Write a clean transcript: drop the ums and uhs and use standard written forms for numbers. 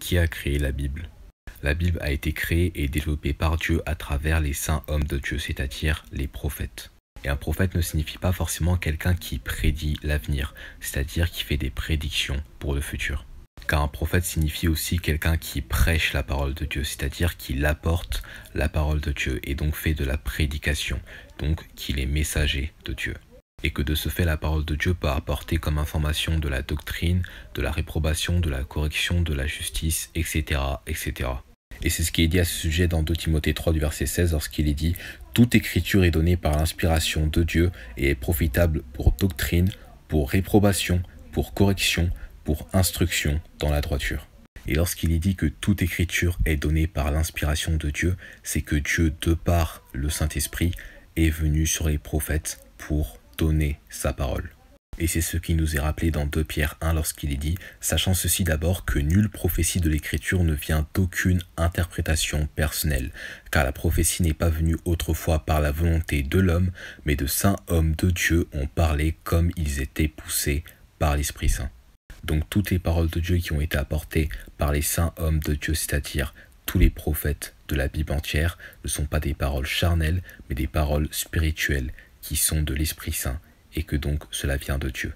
Qui a créé la Bible? La Bible a été créée et développée par Dieu à travers les saints hommes de Dieu, c'est-à-dire les prophètes. Et un prophète ne signifie pas forcément quelqu'un qui prédit l'avenir, c'est-à-dire qui fait des prédictions pour le futur. Car un prophète signifie aussi quelqu'un qui prêche la parole de Dieu, c'est-à-dire qu'il apporte la parole de Dieu et donc fait de la prédication, donc qu'il est messager de Dieu. Et que de ce fait, la parole de Dieu peut apporter comme information de la doctrine, de la réprobation, de la correction, de la justice, etc. etc. Et c'est ce qui est dit à ce sujet dans 2 Timothée 3 du verset 16 lorsqu'il est dit « Toute écriture est donnée par l'inspiration de Dieu et est profitable pour doctrine, pour réprobation, pour correction, pour instruction dans la droiture. » Et lorsqu'il est dit que toute écriture est donnée par l'inspiration de Dieu, c'est que Dieu, de par le Saint-Esprit, est venu sur les prophètes pour donner sa parole. Et c'est ce qui nous est rappelé dans 2 Pierre 1 lorsqu'il est dit « Sachant ceci d'abord que nulle prophétie de l'Écriture ne vient d'aucune interprétation personnelle, car la prophétie n'est pas venue autrefois par la volonté de l'homme, mais de saints hommes de Dieu ont parlé comme ils étaient poussés par l'Esprit Saint. » Donc toutes les paroles de Dieu qui ont été apportées par les saints hommes de Dieu, c'est-à-dire tous les prophètes de la Bible entière, ne sont pas des paroles charnelles, mais des paroles spirituelles qui sont de l'Esprit Saint, et que donc cela vient de Dieu.